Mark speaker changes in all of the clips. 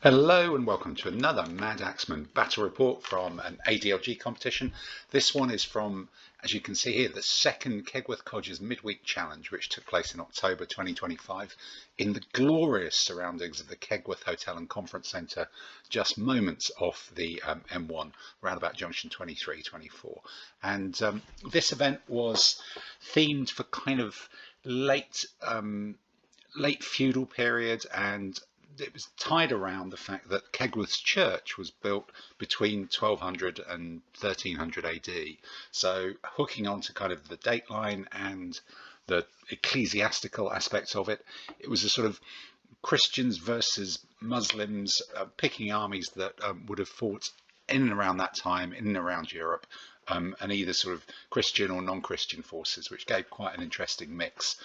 Speaker 1: Hello and welcome to another Madaxman battle report from an ADLG competition. This one is from, as you can see here, the second Kegworth Codgers midweek challenge, which took place in October 2025 in the glorious surroundings of the Kegworth Hotel and Conference Centre, just moments off the M1, roundabout junction 23-24. And this event was themed for kind of late feudal period, and it was tied around the fact that Kegworth Church was built between 1200 and 1300 AD. So hooking on to kind of the dateline and the ecclesiastical aspects of it, it was a sort of Christians versus Muslims, picking armies that would have fought in and around that time, in and around Europe, and either sort of Christian or non-Christian forces, which gave quite an interesting mix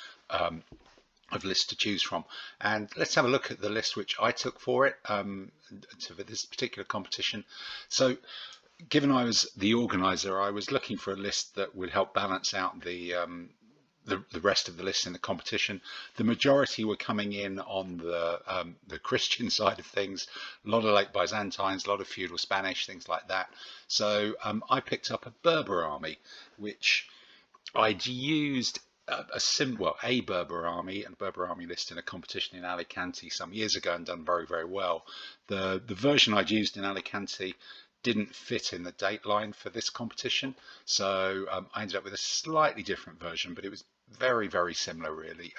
Speaker 1: of lists to choose from. And let's have a look at the list which I took for it, for this particular competition. So given I was the organizer, I was looking for a list that would help balance out the rest of the lists in the competition. The majority were coming in on the Christian side of things, a lot of late Byzantines, a lot of feudal Spanish, things like that. So I picked up a Berber army, which I'd used a Berber army and Berber army list in a competition in Alicante some years ago and done very, very well. The version I'd used in Alicante didn't fit in the date line for this competition, so I ended up with a slightly different version, but it was very, very similar really.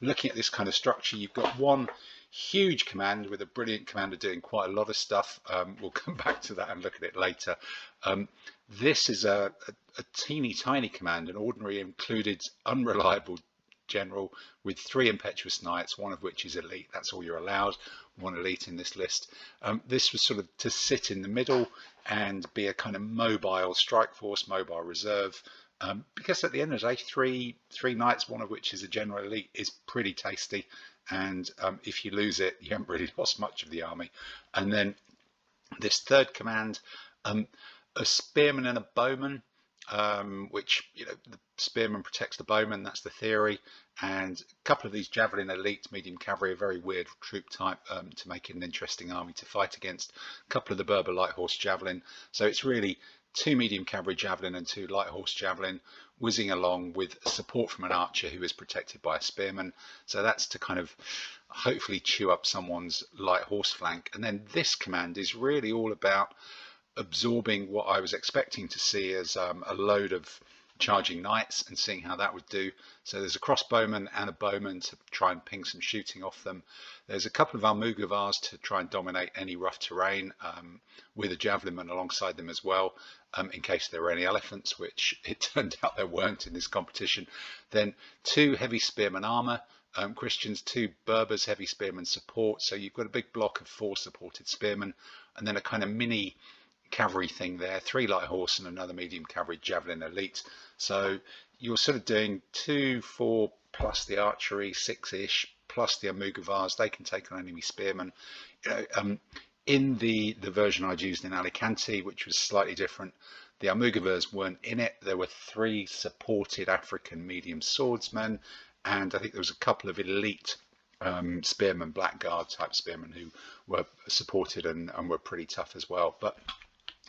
Speaker 1: Looking at this kind of structure, you've got one huge command with a brilliant commander doing quite a lot of stuff. We'll come back to that and look at it later. This is a teeny tiny command, an ordinary included unreliable general with 3 impetuous knights, one of which is elite. That's all you're allowed, one elite in this list. This was sort of to sit in the middle and be a kind of mobile strike force, mobile reserve, because at the end of the day, three knights, one of which is a general elite, is pretty tasty. And if you lose it, you haven't really lost much of the army. And then this third command, a spearman and a bowman, which, you know, the spearman protects the bowman, that's the theory, and a couple of these javelin elites, medium cavalry, a very weird troop type to make it an interesting army to fight against, a couple of the Berber light horse javelin. So it's really 2 medium cavalry javelin and 2 light horse javelin whizzing along with support from an archer who is protected by a spearman. So that's to kind of hopefully chew up someone's light horse flank. And then this command is really all about absorbing what I was expecting to see as a load of charging knights and seeing how that would do. So there's a crossbowman and a bowman to try and ping some shooting off them. There's a couple of Almugavars to try and dominate any rough terrain, with a javelinman alongside them as well, in case there were any elephants, which it turned out there weren't in this competition. Then 2 heavy spearmen armor, Christians, 2 Berbers heavy spearmen support. So you've got a big block of 4 supported spearmen, and then a kind of mini cavalry thing there, 3 light horse and another medium cavalry javelin elite. So you're sort of doing 2, 4 plus the archery, 6-ish plus the Almugavars. They can take on enemy spearmen. You know, in the version I'd used in Alicante, which was slightly different, the Almugavars weren't in it. There were 3 supported African medium swordsmen, and I think there was a couple of elite spearmen, blackguard type spearmen, who were supported and were pretty tough as well. But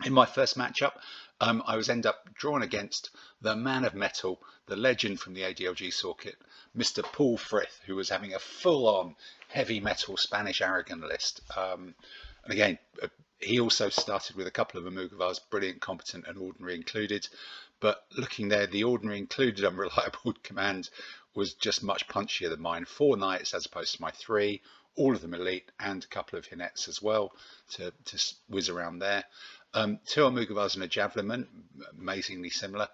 Speaker 1: in my first matchup, I was end up drawn against the man of metal, the legend from the ADLG circuit, Mr. Paul Frith, who was having a full-on heavy metal Spanish Aragon list. And again, he also started with a couple of Almugavars, brilliant, competent, and ordinary included. But looking there, the ordinary included unreliable command was just much punchier than mine. 4 knights as opposed to my 3, all of them elite, and a couple of Hinettes as well to whiz around there. 2 Almugavars and a javelinman, amazingly similar.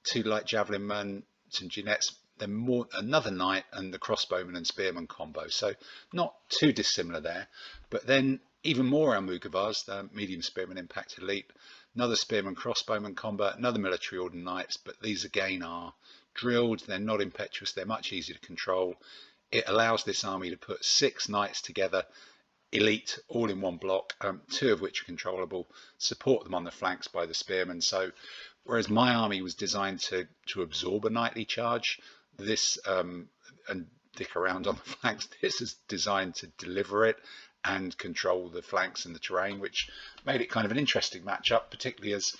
Speaker 1: 2 light javelinmen, some Hinettes, then another knight, and the crossbowman and spearman combo. So not too dissimilar there. But then even more Almugavars, the medium spearman impact elite, another spearman crossbowman combo, another military order knights. But these again are drilled, they're not impetuous, they're much easier to control. It allows this army to put 6 knights together, elite, all in one block, 2 of which are controllable, support them on the flanks by the spearmen. So whereas my army was designed to absorb a knightly charge, this and dick around on the flanks, this is designed to deliver it and control the flanks and the terrain, which made it kind of an interesting matchup, particularly as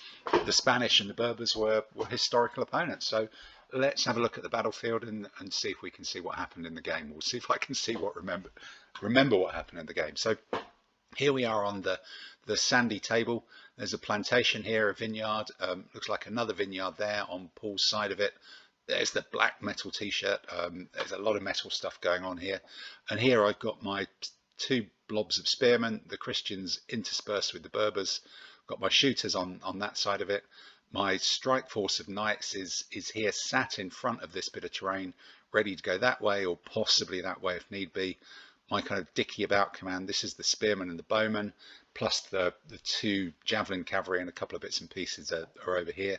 Speaker 1: the Spanish and the Berbers were historical opponents. So let's have a look at the battlefield and see if we can see what happened in the game. We'll see if I can see what remember what happened in the game. So here we are on the sandy table. There's a plantation here, a vineyard. Looks like another vineyard there on Paul's side of it. There's the black metal t-shirt. There's a lot of metal stuff going on here. And here I've got my two blobs of spearmen, the Christians interspersed with the Berbers. Got my shooters on that side of it. My strike force of knights is here sat in front of this bit of terrain, ready to go that way or possibly that way if need be. My kind of dicky about command, this is the spearmen and the bowmen, plus the two javelin cavalry and a couple of bits and pieces are over here,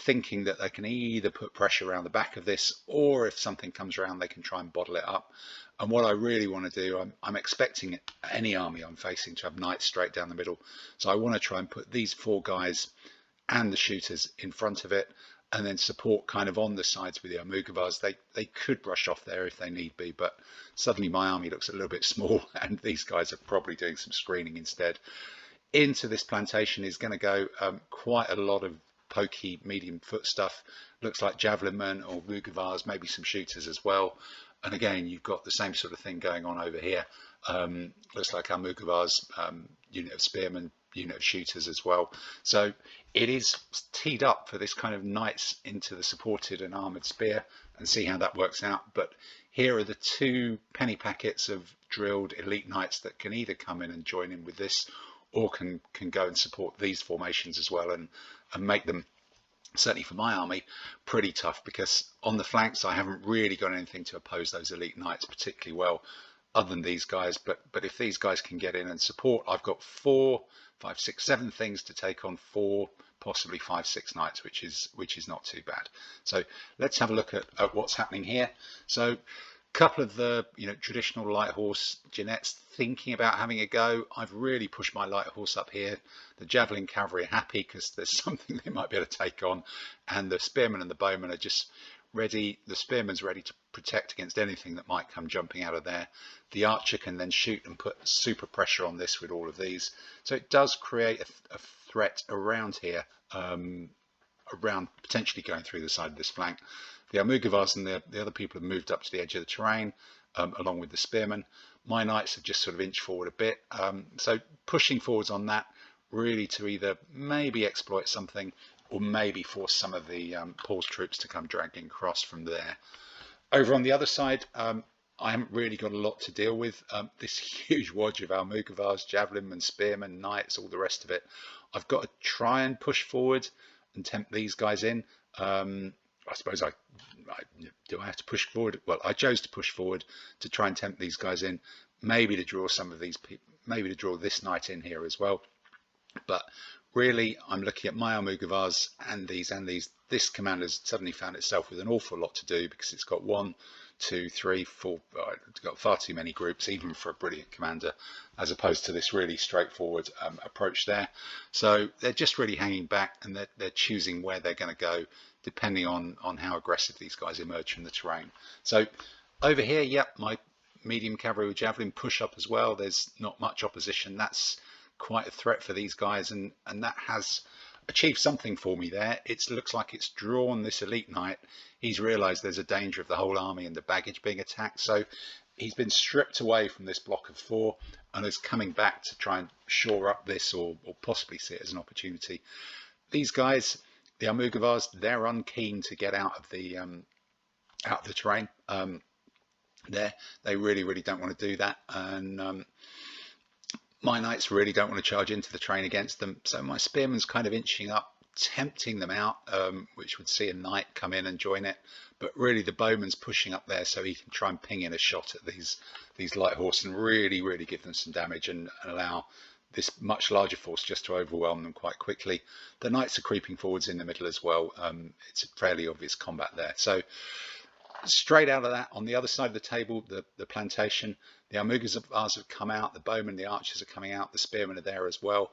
Speaker 1: thinking that they can either put pressure around the back of this, or if something comes around they can try and bottle it up. And what I really want to do, I'm expecting any army I'm facing to have knights straight down the middle, so I want to try and put these four guys and the shooters in front of it, and then support kind of on the sides with the Almogavars. They could rush off there if they need be, but suddenly my army looks a little bit small and these guys are probably doing some screening instead. Into this plantation is going to go quite a lot of pokey medium foot stuff. Looks like javelin men or Mugavars, maybe some shooters as well. And again, you've got the same sort of thing going on over here. Looks like our Mugavars, unit of spearmen, unit of shooters as well. So it is teed up for this kind of knights into the supported and armoured spear, and see how that works out. But here are the two penny packets of drilled elite knights that can either come in and join in with this, or can go and support these formations as well, and make them, certainly for my army, pretty tough, because on the flanks I haven't really got anything to oppose those elite knights particularly well other than these guys. But if these guys can get in and support, I've got 4, 5, 6, 7 things to take on 4, possibly 5, 6 knights, which is not too bad. So let's have a look at what's happening here. So couple of the traditional light horse Jeanettes thinking about having a go. I've really pushed my light horse up here. The javelin cavalry are happy because there's something they might be able to take on, and the spearmen and the bowmen are just ready. The spearman's ready to protect against anything that might come jumping out of there. The archer can then shoot and put super pressure on this with all of these. So it does create a threat around here, around potentially going through the side of this flank. The Almogavars and the other people have moved up to the edge of the terrain, along with the spearmen. My knights have just sort of inched forward a bit. So pushing forwards on that, really to either maybe exploit something, or maybe force some of the Paul's troops to come dragging across from there. Over on the other side, I haven't really got a lot to deal with. This huge wodge of Almogavars, javelin and spearmen, knights, all the rest of it. I've got to try and push forward and tempt these guys in. I suppose do I have to push forward? Well, I chose to push forward to try and tempt these guys in, maybe to draw some of these people, maybe to draw this knight in here as well. But really, I'm looking at my Almogavars and these. This command has suddenly found itself with an awful lot to do, because it's got 1, 2, 3, 4. It's got far too many groups, even for a brilliant commander, as opposed to this really straightforward approach there. So they're just really hanging back, and they're choosing where they're going to go, depending on how aggressive these guys emerge from the terrain. So over here, yep, my medium cavalry with javelin push up as well. There's not much opposition. That's quite a threat for these guys, and that has achieved something for me there. It looks like it's drawn this elite knight. He's realized there's a danger of the whole army and the baggage being attacked, so he's been stripped away from this block of 4 and is coming back to try and shore up this, or possibly see it as an opportunity. These guys, the Almogavars, they're unkeen to get out of the terrain. They really don't want to do that, and my knights really don't want to charge into the terrain against them. So my spearman's kind of inching up, tempting them out, which would see a knight come in and join it. But really the bowman's pushing up there so he can try and ping in a shot at these light horse and really give them some damage, and allow this much larger force just to overwhelm them quite quickly. The knights are creeping forwards in the middle as well. It's a fairly obvious combat there. So straight out of that, on the other side of the table, the plantation, the Almogavars have come out, the bowmen, the archers are coming out, the spearmen are there as well.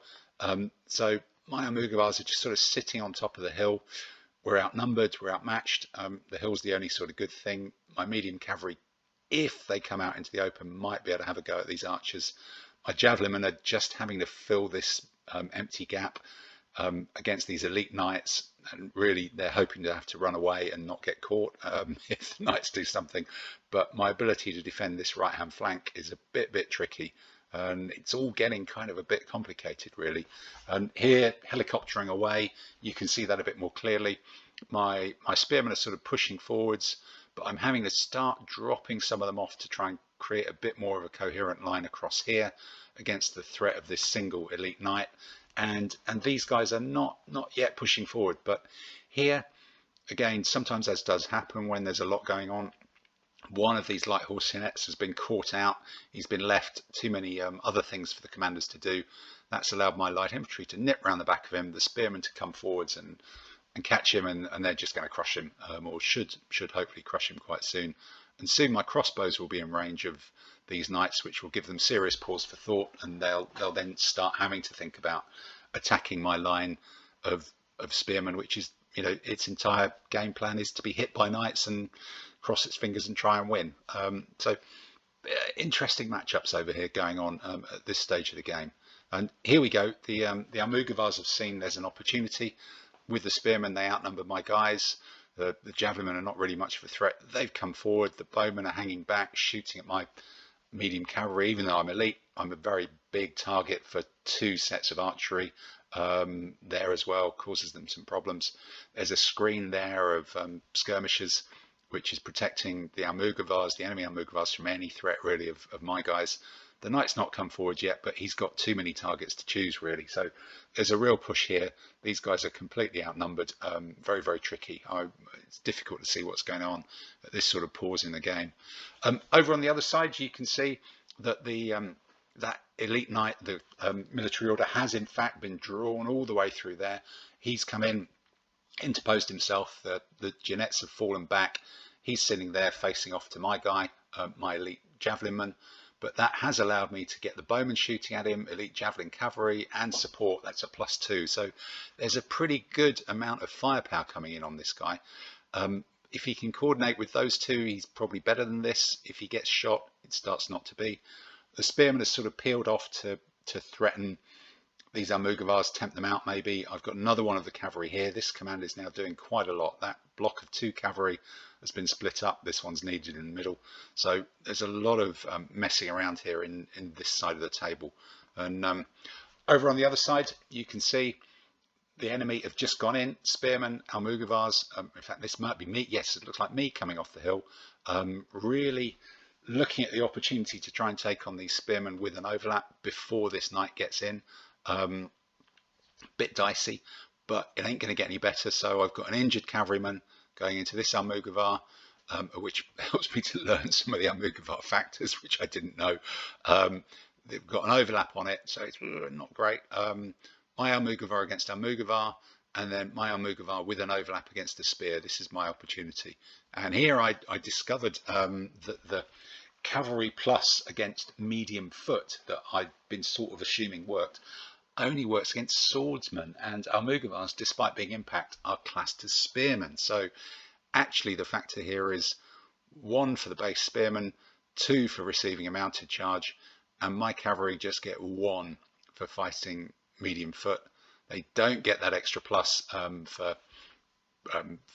Speaker 1: So my Almogavars are just sort of sitting on top of the hill. We're outnumbered, we're outmatched. The hill's the only sort of good thing. My medium cavalry, if they come out into the open, might be able to have a go at these archers. our javelinmen are just having to fill this empty gap against these elite knights, and really they're hoping to have to run away and not get caught if the knights do something. But my ability to defend this right hand flank is a bit tricky, and it's all getting kind of a bit complicated really. And here, helicoptering away, you can see that a bit more clearly. My spearmen are sort of pushing forwards, but I'm having to start dropping some of them off to try and create a bit more of a coherent line across here against the threat of this single elite knight. And these guys are not yet pushing forward, but here again, sometimes as does happen when there's a lot going on, one of these light horse hornets has been caught out. He's been left too many other things for the commanders to do. That's allowed my light infantry to nip round the back of him, the spearmen to come forwards and catch him, and they're just going to crush him, or should hopefully crush him quite soon. And soon my crossbows will be in range of these knights, which will give them serious pause for thought, and they'll then start having to think about attacking my line of spearmen, which is, you know, its entire game plan is to be hit by knights and cross its fingers and try and win. So interesting matchups over here going on at this stage of the game. And here we go. The Almogavars have seen there's an opportunity. With the spearmen, they outnumber my guys. The javelinmen are not really much of a threat. They've come forward. The bowmen are hanging back, shooting at my medium cavalry. Even though I'm elite, I'm a very big target for two sets of archery there as well, causes them some problems. There's a screen there of skirmishers, which is protecting the Almogavars, the enemy Almogavars, from any threat really of my guys. The knight's not come forward yet, but he's got too many targets to choose really. So there's a real push here. These guys are completely outnumbered. Very tricky. It's difficult to see what's going on at this sort of pause in the game. Over on the other side, you can see that the that elite knight, the military order, has in fact been drawn all the way through there. He's come in, interposed himself. The genets have fallen back. He's sitting there facing off to my guy, my elite javelinman. But that has allowed me to get the bowmen shooting at him, elite javelin cavalry and support. That's a +2. So there's a pretty good amount of firepower coming in on this guy. If he can coordinate with those two, he's probably better than this. If he gets shot, it starts not to be. The spearmen has sort of peeled off to threaten these Almogavars, tempt them out maybe. I've got another one of the cavalry here. This command is now doing quite a lot. That block of 2 cavalry has been split up. This one's needed in the middle. So there's a lot of messing around here in this side of the table. And over on the other side, you can see the enemy have just gone in. Spearmen, Almogavars. In fact, this might be me. Yes, it looks like me coming off the hill. Really looking at the opportunity to try and take on these spearmen with an overlap before this knight gets in. Bit dicey, but it ain't going to get any better. So I've got an injured cavalryman going into this Almogavar, which helps me to learn some of the Almogavar factors, which I didn't know. They've got an overlap on it, so it's not great. My Almogavar against Almogavar, and then my Almogavar with an overlap against the spear. This is my opportunity. And here I discovered that the cavalry plus against medium foot that I'd been sort of assuming worked only works against swordsmen, and Almogavars, despite being impact, are classed as spearmen. So actually the factor here is 1 for the base spearman, 2 for receiving a mounted charge, and my cavalry just get 1 for fighting medium foot. They don't get that extra plus for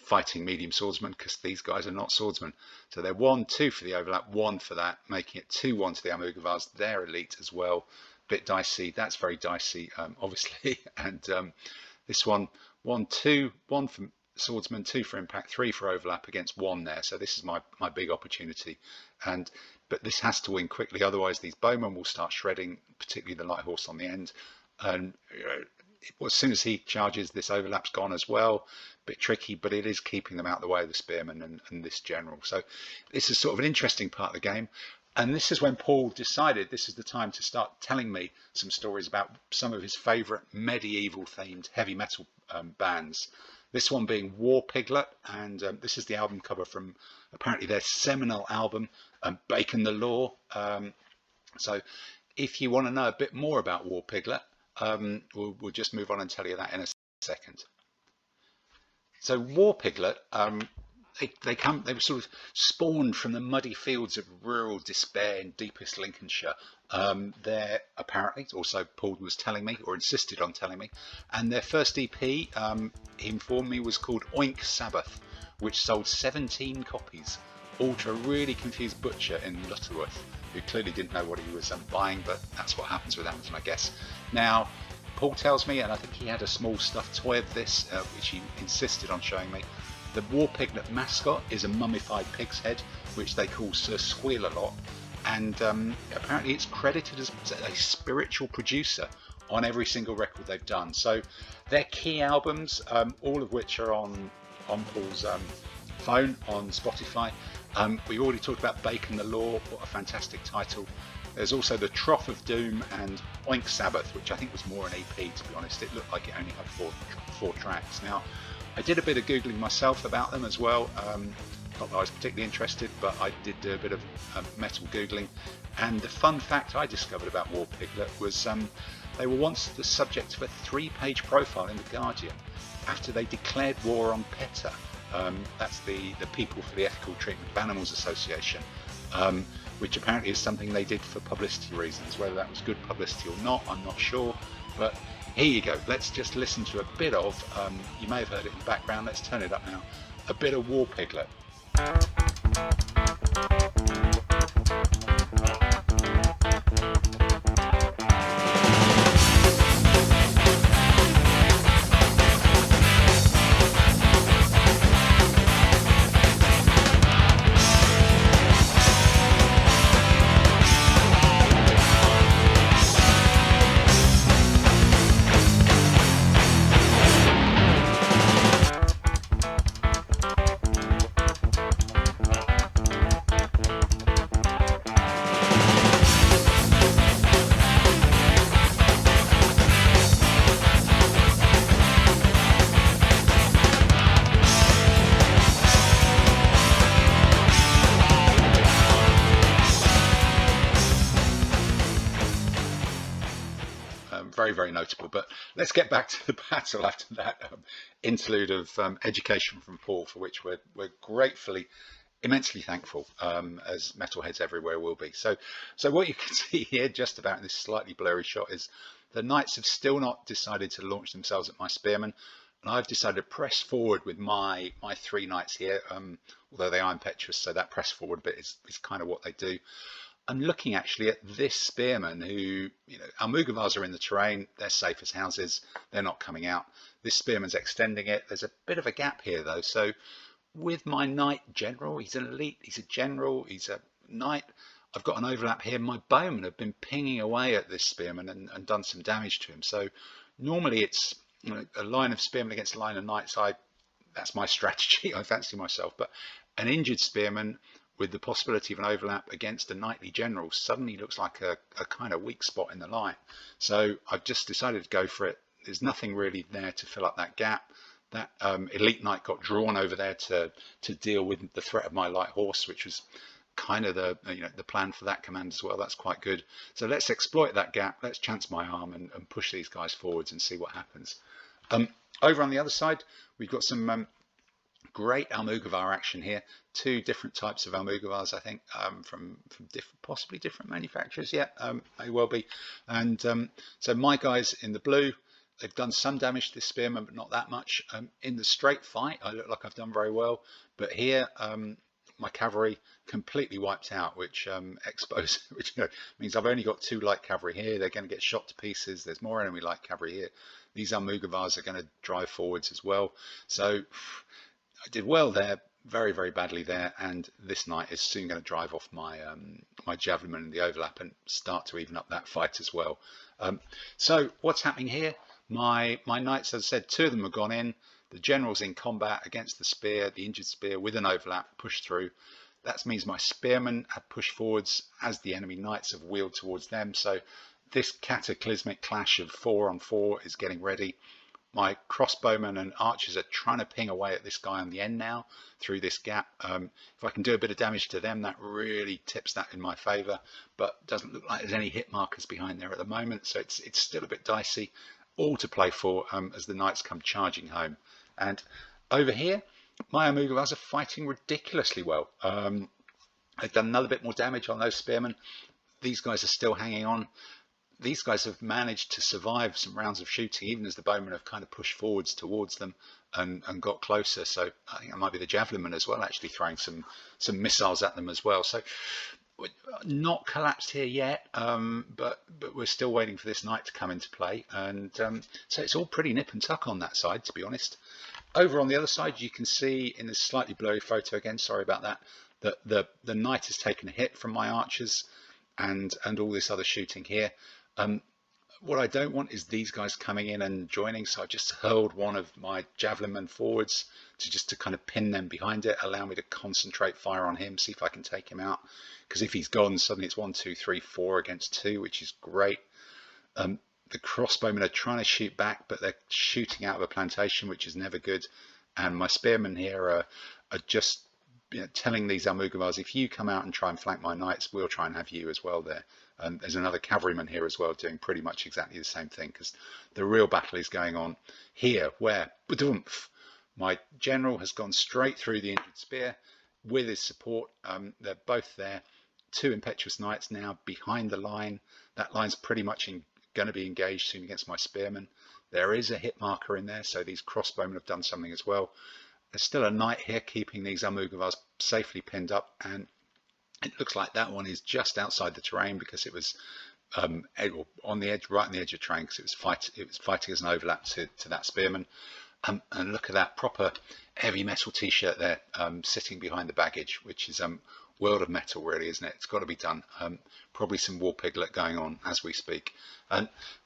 Speaker 1: fighting medium swordsmen, because these guys are not swordsmen. So they're 1, 2 for the overlap, 1 for that, making it 2-1 to the Almogavars. They're elite as well. Bit dicey. That's very dicey, obviously. And this one, 1, 2, 1 for swordsman, 2 for impact, 3 for overlap against 1 there. So this is my big opportunity. But this has to win quickly, otherwise these bowmen will start shredding, particularly the light horse on the end. And as soon as he charges, this overlap's gone as well. Bit tricky, but it is keeping them out of the way of the spearmen and this general. So this is sort of an interesting part of the game. And this is when Paul decided this is the time to start telling me some stories about some of his favourite medieval themed heavy metal bands. This one being War Piglet, and this is the album cover from apparently their seminal album, Bacon the Law. So if you want to know a bit more about War Piglet, we'll just move on and tell you that in a second. So War Piglet they were sort of spawned from the muddy fields of rural despair in deepest Lincolnshire. They're apparently, also Paul was telling me, or insisted on telling me, and their first EP, he informed me, was called Oink Sabbath, which sold 17 copies, all to a really confused butcher in Lutterworth, who clearly didn't know what he was buying, but that's what happens with Amazon, I guess. Now, Paul tells me, and I think he had a small stuffed toy of this, which he insisted on showing me. The War Piglet mascot is a mummified pig's head, which they call Sir Squeal-a-lot, and apparently it's credited as a spiritual producer on every single record they've done. So their key albums, all of which are on Paul's phone on Spotify. We already talked about Bacon the Law, what a fantastic title. There's also The Trough of Doom and Oink Sabbath, which I think was more an EP, to be honest. It looked like it only had four tracks. Now, I did a bit of Googling myself about them as well. Not that I was particularly interested, but I did do a bit of metal Googling. And the fun fact I discovered about War Piglet was they were once the subject of a 3-page profile in The Guardian after they declared war on PETA. That's the People for the Ethical Treatment of Animals Association, which apparently is something they did for publicity reasons. Whether that was good publicity or not, I'm not sure. But here you go. Let's just listen to a bit of, you may have heard it in the background, let's turn it up now, a bit of War Piglet. Very notable. But let's get back to the battle after that interlude of education from Paul, for which we're gratefully, immensely thankful, as metalheads everywhere will be. So what you can see here, just about in this slightly blurry shot, is the knights have still not decided to launch themselves at my spearmen, and I've decided to press forward with my 3 knights here, although they are impetuous, so that press forward bit is kind of what they do. I'm looking actually at this spearman who, our Mugavars are in the terrain, they're safe as houses, they're not coming out. This spearman's extending it. There's a bit of a gap here though. So with my knight general, he's an elite, he's a general, he's a knight. I've got an overlap here. My bowmen have been pinging away at this spearman and done some damage to him. So normally it's a line of spearmen against a line of knights. That's my strategy. I fancy myself. But an injured spearman with the possibility of an overlap against a knightly general suddenly looks like a kind of weak spot in the line. So I've just decided to go for it. There's nothing really there to fill up that gap. That elite knight got drawn over there to deal with the threat of my light horse, which was kind of the plan for that command as well. That's quite good. So let's exploit that gap. Let's chance my arm and push these guys forwards and see what happens. Over on the other side, we've got some great Almugavar action here. 2 different types of Almugavars, I think, from possibly different manufacturers. Yeah, may well be. And so my guys in the blue, they've done some damage to this spearman, but not that much. In the straight fight, I look like I've done very well. But here, my cavalry completely wiped out, which means I've only got 2 light cavalry here. They're going to get shot to pieces. There's more enemy light cavalry here. These Almugavars are going to drive forwards as well. So I did well there, very badly there, and this knight is soon going to drive off my my javelin in the overlap and start to even up that fight as well. So what's happening here? My knights, as I said, 2 of them have gone in. The general's in combat against the spear, the injured spear, with an overlap, pushed through. That means my spearmen have pushed forwards as the enemy knights have wheeled towards them. So this cataclysmic clash of 4 on 4 is getting ready. My crossbowmen and archers are trying to ping away at this guy on the end now through this gap. If I can do a bit of damage to them, that really tips that in my favour, but doesn't look like there's any hit markers behind there at the moment, so it's still a bit dicey. All to play for as the knights come charging home. And over here, my Amugavars are fighting ridiculously well. I've done another bit more damage on those spearmen. These guys are still hanging on. These guys have managed to survive some rounds of shooting, even as the bowmen have kind of pushed forwards towards them and got closer. So I think it might be the javelinmen as well, actually throwing some missiles at them as well. So we're not collapsed here yet, but we're still waiting for this knight to come into play. And so it's all pretty nip and tuck on that side, to be honest. Over on the other side, you can see in this slightly blurry photo again, sorry about that, that the knight has taken a hit from my archers and all this other shooting here. What I don't want is these guys coming in and joining, so I just hurled one of my javelin men forwards to kind of pin them behind it, allow me to concentrate fire on him, see if I can take him out. Because if he's gone, suddenly it's 1, 2, 3, 4 against 2, which is great. The crossbowmen are trying to shoot back, but they're shooting out of a plantation, which is never good. And my spearmen here are just telling these Almugavars, if you come out and try and flank my knights, we'll try and have you as well there. And there's another cavalryman here as well doing pretty much exactly the same thing, because the real battle is going on here, where my general has gone straight through the injured spear with his support. They're both there. 2 impetuous knights now behind the line. That line's pretty much going to be engaged soon against my spearmen. There is a hit marker in there, so these crossbowmen have done something as well. There's still a knight here keeping these Almugavars safely pinned up, and it looks like that one is just outside the terrain because it was on the edge, right on the edge of terrain, because it was fighting as an overlap to that spearman. And look at that proper heavy metal t-shirt there, sitting behind the baggage, which is world of metal, really, isn't it? It's got to be done. Probably some war piglet going on as we speak.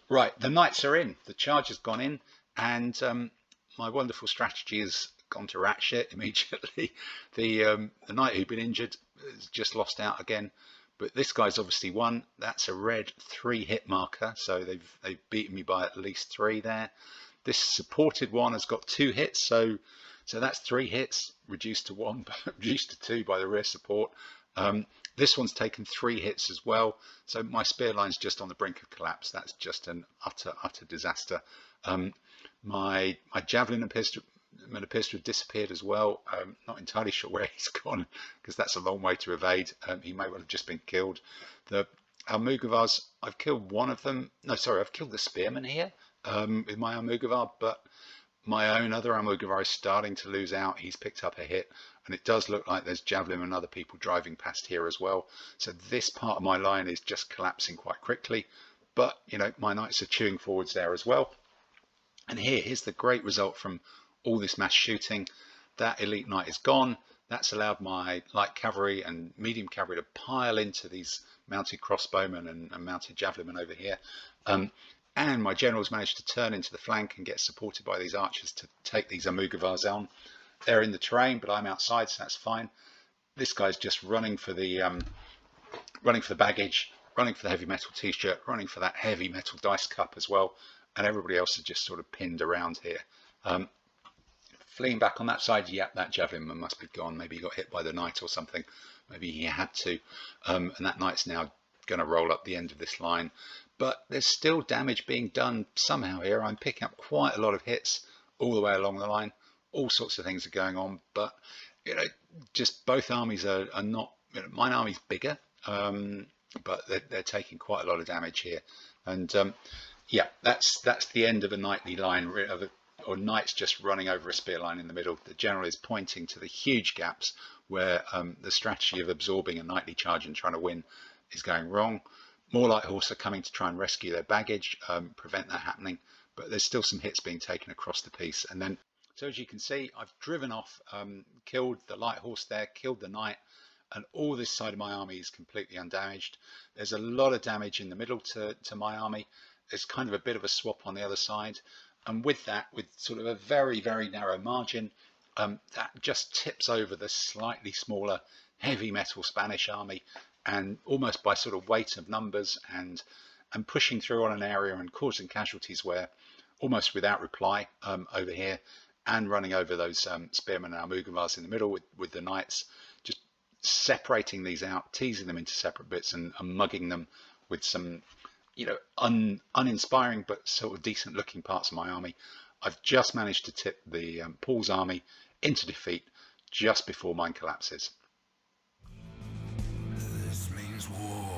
Speaker 1: Right, the knights are in. The charge has gone in, and my wonderful strategy has gone to rat shit immediately. The knight who'd been injured has just lost out again, but this guy's obviously won. That's a red 3 hit marker, so they've beaten me by at least 3 there. This supported one has got 2 hits, so that's 3 hits reduced to 1, reduced to 2 by the rear support. This one's taken 3 hits as well, so my spear line's just on the brink of collapse. That's just an utter disaster. My javelin appears to have disappeared as well. Not entirely sure where he's gone, because that's a long way to evade. He may well have just been killed. The Almugavars, I've killed one of them. No, sorry, I've killed the spearman here with my Almugavar, but my own other Almugavar is starting to lose out. He's picked up a hit, and it does look like there's javelin and other people driving past here as well. So this part of my line is just collapsing quite quickly, but my knights are chewing forwards there as well. And here's the great result from all this mass shooting. That elite knight is gone. That's allowed my light cavalry and medium cavalry to pile into these mounted crossbowmen and mounted javelinmen over here. And my generals managed to turn into the flank and get supported by these archers to take these Almugavars on. They're in the terrain, but I'm outside, so that's fine. This guy's just running for the baggage, running for the heavy metal t-shirt, running for that heavy metal dice cup as well, and everybody else is just sort of pinned around here. Fleeing back on that side, yep, that javelinman must be gone. Maybe he got hit by the knight or something. Maybe he had to, and that knight's now going to roll up the end of this line. But there's still damage being done somehow here. I'm picking up quite a lot of hits all the way along the line. All sorts of things are going on, but just both armies are not. My army's bigger, but they're taking quite a lot of damage here. And yeah, that's the end of a knightly line, or knights just running over a spear line in the middle. The general is pointing to the huge gaps where the strategy of absorbing a knightly charge and trying to win is going wrong. More light horse are coming to try and rescue their baggage, prevent that happening, but there's still some hits being taken across the piece. And then, so as you can see, I've driven off, killed the light horse there, killed the knight, and all this side of my army is completely undamaged. There's a lot of damage in the middle to my army. There's kind of a bit of a swap on the other side. And with that, with sort of a very, very narrow margin, that just tips over the slightly smaller heavy metal Spanish army, and almost by sort of weight of numbers and pushing through on an area and causing casualties where almost without reply over here, and running over those spearmen and Almugavars in the middle with the knights, just separating these out, teasing them into separate bits and mugging them with some uninspiring but sort of decent looking parts of my army. I've just managed to tip the Paul's army into defeat just before mine collapses.
Speaker 2: This means war.